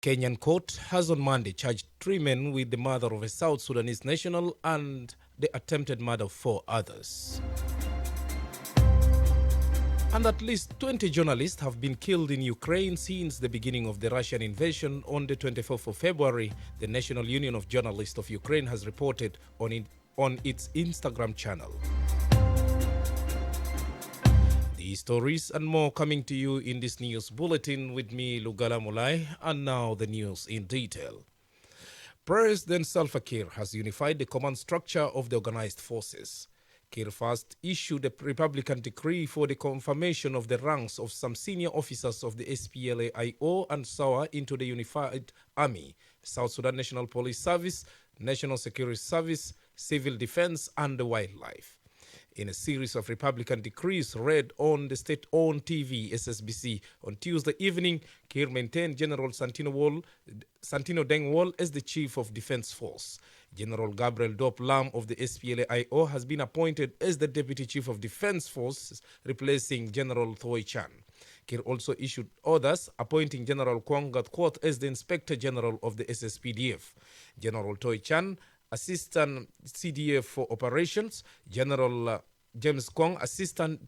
Kenyan court has on Monday charged 3 men with the murder of a South Sudanese national and the attempted murder of 4 others. And at least 20 journalists have been killed in Ukraine since the beginning of the Russian invasion on the 24th of February, the National Union of Journalists of Ukraine has reported on its Instagram channel. These stories and more coming to you in this news bulletin with me, Lugala Mulai, and now the news in detail. President Salva Kiir has unified the command structure of the organized forces. Kiir first issued a Republican decree for the confirmation of the ranks of some senior officers of the SPLA-IO and SAWA into the Unified Army, South Sudan National Police Service, National Security Service, Civil Defense, and the Wildlife. In a series of Republican decrees read on the state-owned TV SSBC on Tuesday evening, Kiir maintained General Santino Deng Wall as the Chief of Defense Force. General Gabriel Dop Lam of the SPLA-IO has been appointed as the Deputy Chief of Defense Force, replacing General Thoy Chan. Kiir also issued orders appointing General Kwang Gatkwath as the Inspector General of the SSPDF. General Thoy Chan, Assistant CDF for Operations, General James Kwong, Assistant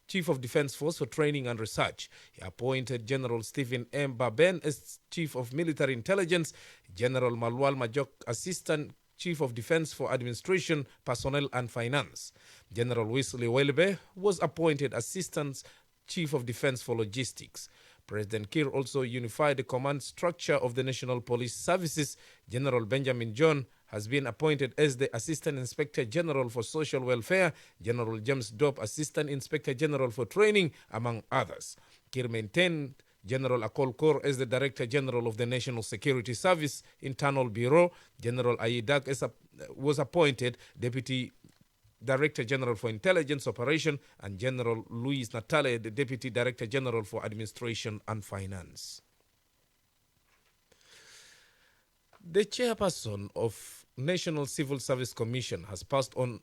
Chief of Defense Force for Training and Research. He appointed General Stephen M. Baben as Chief of Military Intelligence, General Malwal Majok, Assistant Chief of Defense for Administration, Personnel and Finance. General Wesley Welbe was appointed Assistant Chief of Defense for Logistics. President Kiir also unified the command structure of the National Police Services. General Benjamin John has been appointed as the Assistant Inspector General for Social Welfare, General James Dope, Assistant Inspector General for Training, among others. Kiir maintained General Akol Kor as the Director General of the National Security Service Internal Bureau. General Ayidak was appointed Deputy Director General for Intelligence Operation, and General Luis Natale, the Deputy Director General for Administration and Finance. The chairperson of National Civil Service Commission has passed on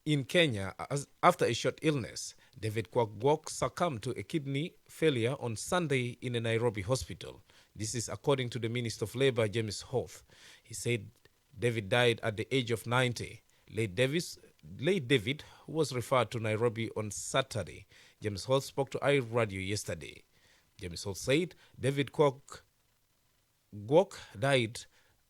in Kenya after a short illness. David Kwok succumbed to a kidney failure on Sunday in a Nairobi hospital. This is according to the Minister of Labour, James Hoth. He said David died at the age of 90. Late David was referred to Nairobi on Saturday. James Hoth spoke to iRadio yesterday. James Hoth said David Kwok died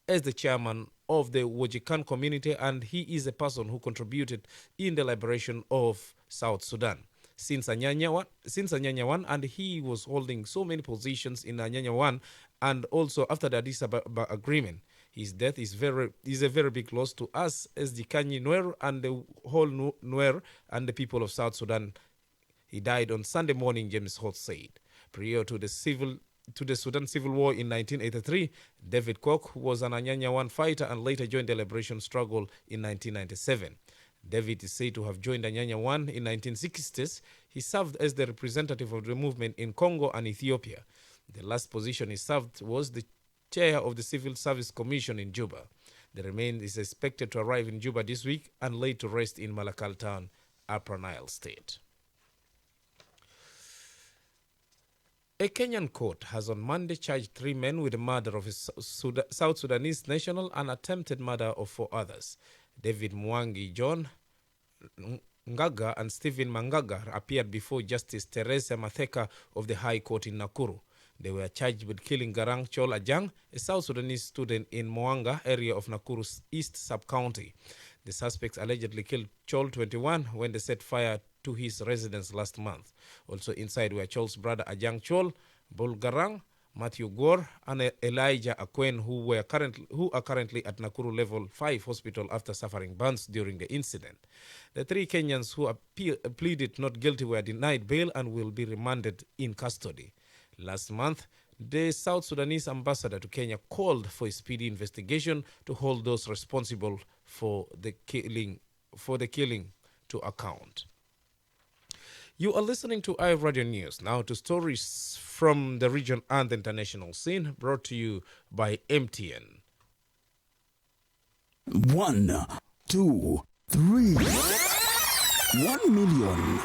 as the chairman of the Wajikan community, and he is a person who contributed in the liberation of South Sudan since Anyanya 1, and he was holding so many positions in Anyanya 1 and also after the Addis Ababa agreement. His death is a very big loss to us as the Kanyi Nuer and the whole Nuer and the people of South Sudan. He died on Sunday morning, James Hoth said. Prior to the Sudan Civil War in 1983, David Kwok was an Anyanya 1 fighter and later joined the liberation struggle in 1997. David is said to have joined Anyanya 1 in 1960s. He served as the representative of the movement in Congo and Ethiopia. The last position he served was the chair of the Civil Service Commission in Juba. The remains is expected to arrive in Juba this week and laid to rest in Malakal Town, Upper Nile State. A Kenyan court has on Monday charged 3 men with the murder of a South Sudanese national and attempted murder of 4 others. David Mwangi John Ngaga and Stephen Mangaga appeared before Justice Teresa Matheka of the High Court in Nakuru. They were charged with killing Garang Chol Ajang, a South Sudanese student in Moanga area of Nakuru's East Sub-County. The suspects allegedly killed Chol, 21, when they set fire to his residence last month. Also inside were Chol's brother Ajang Chol, Bol Garang, Matthew Gore, and Elijah Akwen, who are currently at Nakuru Level 5 Hospital after suffering burns during the incident. The 3 Kenyans who pleaded not guilty were denied bail and will be remanded in custody. Last month, the South Sudanese ambassador to Kenya called for a speedy investigation to hold those responsible for the killing to account. You are listening to iRadio News. Now to stories from the region and the international scene, brought to you by MTN. 1, 2, 3. 1 million.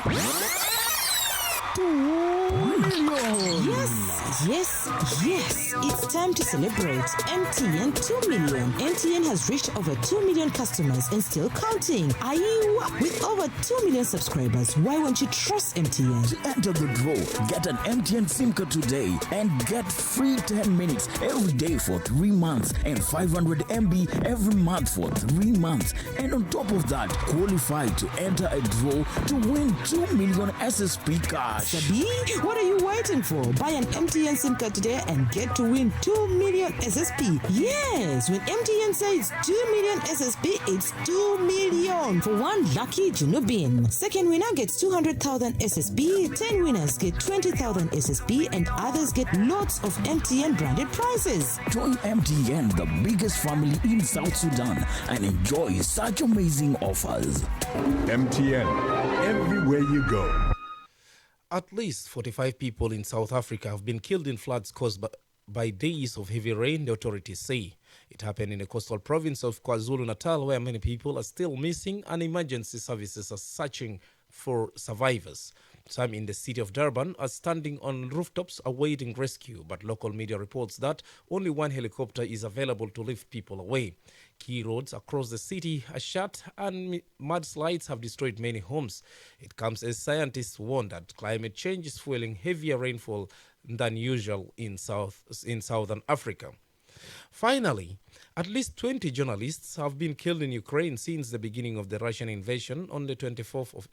million. Yes. It's time to celebrate. MTN 2 million. MTN has reached over 2 million customers and still counting. Are you? With over 2 million subscribers, why won't you trust MTN? To enter the draw, get an MTN SIM card today and get free 10 minutes every day for 3 months and 500 MB every month for 3 months. And on top of that, qualify to enter a draw to win 2 million SSP cash. Sabi, what are you waiting for? Buy an MTN SIM card today and get to win 2 million SSP. Yes, when MTN says 2 million SSP, it's 2 million for one lucky Junubin. Second winner gets 200,000 SSP, 10 winners get 20,000 SSP, and others get lots of MTN branded prizes. Join MTN, the biggest family in South Sudan, and enjoy such amazing offers. MTN, everywhere you go. At least 45 people in South Africa have been killed in floods caused by days of heavy rain, the authorities say. It happened in the coastal province of KwaZulu-Natal, where many people are still missing and emergency services are searching for survivors. Some in the city of Durban are standing on rooftops awaiting rescue, but local media reports that only one helicopter is available to lift people away. Key roads across the city are shut and mudslides have destroyed many homes. It comes as scientists warn that climate change is fueling heavier rainfall than usual in southern Africa. Finally, at least 20 journalists have been killed in Ukraine since the beginning of the Russian invasion on the 24th of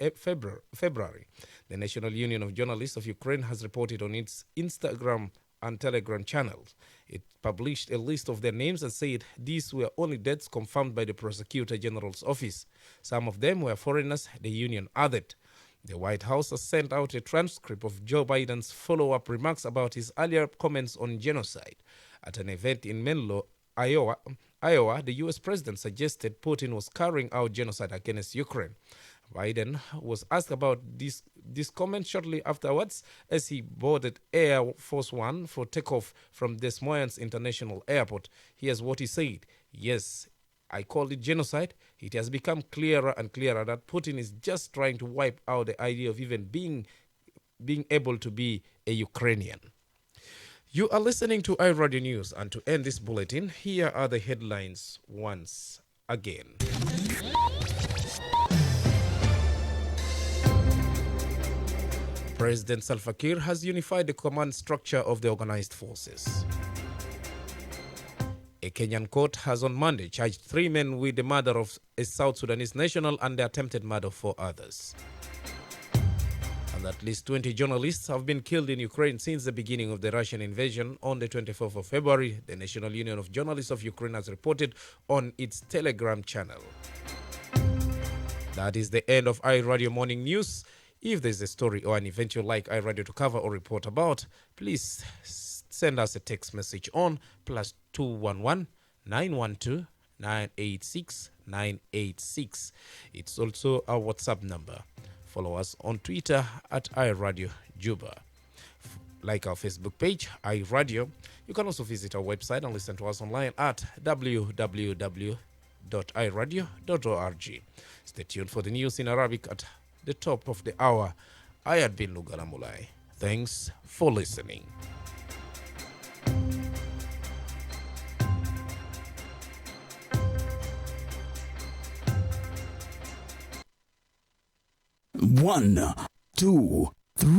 February. The National Union of Journalists of Ukraine has reported on its Instagram and Telegram channels. It published a list of their names and said these were only deaths confirmed by the Prosecutor General's office. Some of them were foreigners, the union added. The White House has sent out a transcript of Joe Biden's follow-up remarks about his earlier comments on genocide. At an event in Menlo, Iowa, the U.S. president suggested Putin was carrying out genocide against Ukraine. Biden was asked about this comment shortly afterwards as he boarded Air Force One for takeoff from Des Moines International Airport. Here's what he said. Yes, I called it genocide. It has become clearer and clearer that Putin is just trying to wipe out the idea of even being able to be a Ukrainian. You are listening to iRadio News, and to end this bulletin, here are the headlines once again. President Salva Kiir has unified the command structure of the organized forces. A Kenyan court has on Monday charged 3 men with the murder of a South Sudanese national and the attempted murder of 4 others. And at least 20 journalists have been killed in Ukraine since the beginning of the Russian invasion on the 24th of February, the National Union of Journalists of Ukraine has reported on its Telegram channel. That is the end of iRadio Morning News. If there's a story or an event you'd like iRadio to cover or report about, please send us a text message on +211 912 986 986. It's also our WhatsApp number. Follow us on Twitter at iRadio Juba. Like our Facebook page, iRadio. You can also visit our website and listen to us online at www.iradio.org. Stay tuned for the news in Arabic at the top of the hour. I had been Lugala Mulai. Thanks for listening. One, two, three.